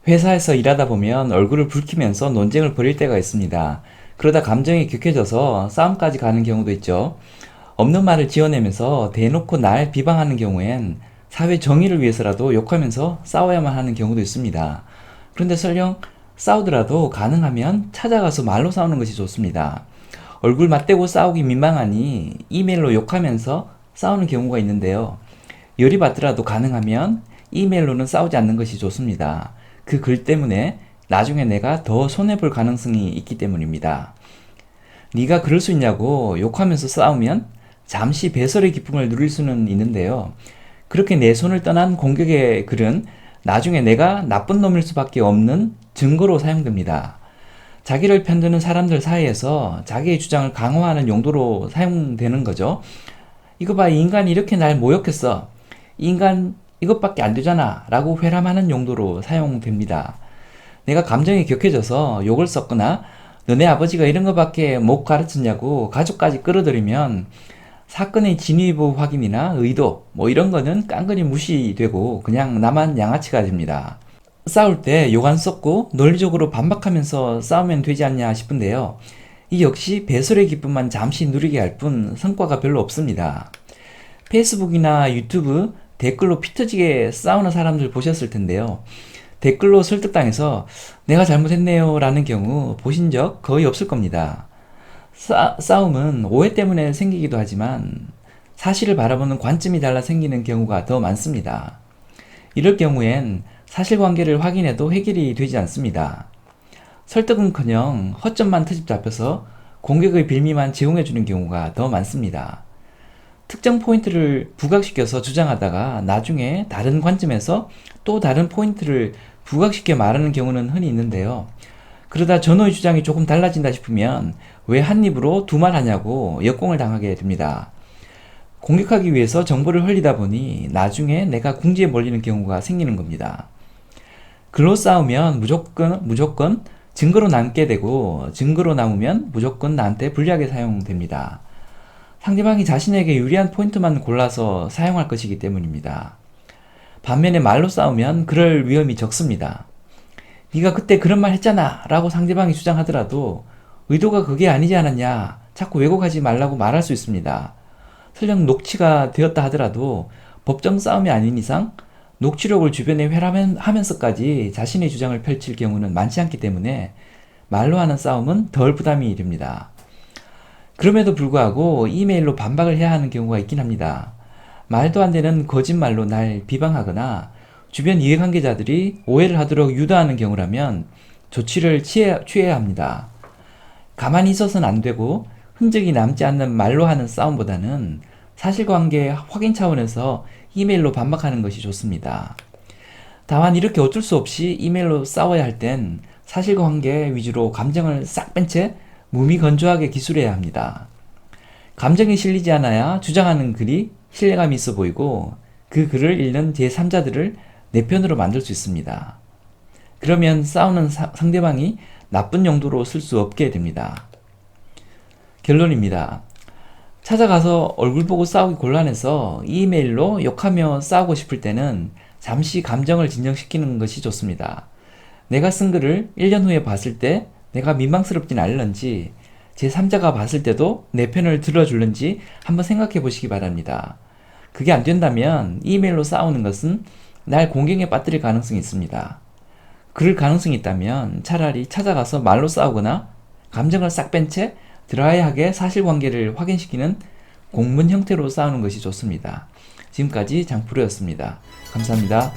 회사에서 일하다 보면 얼굴을 붉히면서 논쟁을 벌일 때가 있습니다. 그러다 감정이 격해져서 싸움까지 가는 경우도 있죠. 없는 말을 지어내면서 대놓고 날 비방하는 경우엔 사회 정의를 위해서라도 욕하면서 싸워야만 하는 경우도 있습니다. 그런데 설령 싸우더라도 가능하면 찾아가서 말로 싸우는 것이 좋습니다. 얼굴 맞대고 싸우기 민망하니 이메일로 욕하면서 싸우는 경우가 있는데요. 열이 받더라도 가능하면 이메일로는 싸우지 않는 것이 좋습니다. 그 글 때문에 나중에 내가 더 손해볼 가능성이 있기 때문입니다. 네가 그럴 수 있냐고 욕하면서 싸우면 잠시 배설의 기쁨을 누릴 수는 있는데요. 그렇게 내 손을 떠난 공격의 글은 나중에 내가 나쁜 놈일 수밖에 없는 증거로 사용됩니다. 자기를 편드는 사람들 사이에서 자기의 주장을 강화하는 용도로 사용되는 거죠. 이거 봐, 이 인간이 이렇게 날 모욕했어. 이 인간 이것밖에 안 되잖아. 라고 회람하는 용도로 사용됩니다. 내가 감정이 격해져서 욕을 썼거나 너네 아버지가 이런 거밖에 못 가르쳤냐고 가족까지 끌어들이면 사건의 진위부 확인이나 의도 뭐 이런 거는 깡그리 무시되고 그냥 나만 양아치가 됩니다. 싸울 때 욕 안 썼고 논리적으로 반박하면서 싸우면 되지 않냐 싶은데요. 이 역시 배설의 기쁨만 잠시 누리게 할 뿐 성과가 별로 없습니다. 페이스북이나 유튜브 댓글로 피 터지게 싸우는 사람들 보셨을 텐데요. 댓글로 설득당해서 내가 잘못했네요 라는 경우 보신 적 거의 없을 겁니다. 싸움은 오해 때문에 생기기도 하지만 사실을 바라보는 관점이 달라 생기는 경우가 더 많습니다. 이럴 경우엔 사실관계를 확인해도 해결이 되지 않습니다. 설득은커녕 허점만 트집 잡혀서 공격의 빌미만 제공해주는 경우가 더 많습니다. 특정 포인트를 부각시켜서 주장하다가 나중에 다른 관점에서 또 다른 포인트를 부각시켜 말하는 경우는 흔히 있는데요. 그러다 전호의 주장이 조금 달라진다 싶으면 왜 한 입으로 두 말 하냐고 역공을 당하게 됩니다. 공격하기 위해서 정보를 흘리다 보니 나중에 내가 궁지에 몰리는 경우가 생기는 겁니다. 글로 싸우면 무조건 증거로 남게 되고 증거로 남으면 무조건 나한테 불리하게 사용됩니다. 상대방이 자신에게 유리한 포인트만 골라서 사용할 것이기 때문입니다. 반면에 말로 싸우면 그럴 위험이 적습니다. 네가 그때 그런 말 했잖아 라고 상대방이 주장하더라도 의도가 그게 아니지 않았냐 자꾸 왜곡하지 말라고 말할 수 있습니다. 설령 녹취가 되었다 하더라도 법정 싸움이 아닌 이상 녹취록을 주변에 회람하면서까지 자신의 주장을 펼칠 경우는 많지 않기 때문에 말로 하는 싸움은 덜 부담이 됩니다. 그럼에도 불구하고 이메일로 반박을 해야 하는 경우가 있긴 합니다. 말도 안 되는 거짓말로 날 비방하거나 주변 이해관계자들이 오해를 하도록 유도하는 경우라면 조치를 취해야 합니다. 가만히 있어서는 안 되고 흔적이 남지 않는 말로 하는 싸움보다는 사실관계 확인 차원에서 이메일로 반박하는 것이 좋습니다. 다만 이렇게 어쩔 수 없이 이메일로 싸워야 할 땐 사실관계 위주로 감정을 싹 뺀 채 무미건조하게 기술해야 합니다. 감정이 실리지 않아야 주장하는 글이 신뢰감이 있어 보이고 그 글을 읽는 제3자들을 내 편으로 만들 수 있습니다. 그러면 싸우는 상대방이 나쁜 용도로 쓸 수 없게 됩니다. 결론입니다. 찾아가서 얼굴 보고 싸우기 곤란해서 이메일로 욕하며 싸우고 싶을 때는 잠시 감정을 진정시키는 것이 좋습니다. 내가 쓴 글을 1년 후에 봤을 때 내가 민망스럽진 않을런지 제3자가 봤을 때도 내 편을 들어줄는지 한번 생각해 보시기 바랍니다. 그게 안 된다면 이메일로 싸우는 것은 날 공경에 빠뜨릴 가능성이 있습니다. 그럴 가능성이 있다면 차라리 찾아가서 말로 싸우거나 감정을 싹 뺀 채 드라이하게 사실관계를 확인시키는 공문 형태로 싸우는 것이 좋습니다. 지금까지 장프로였습니다. 감사합니다.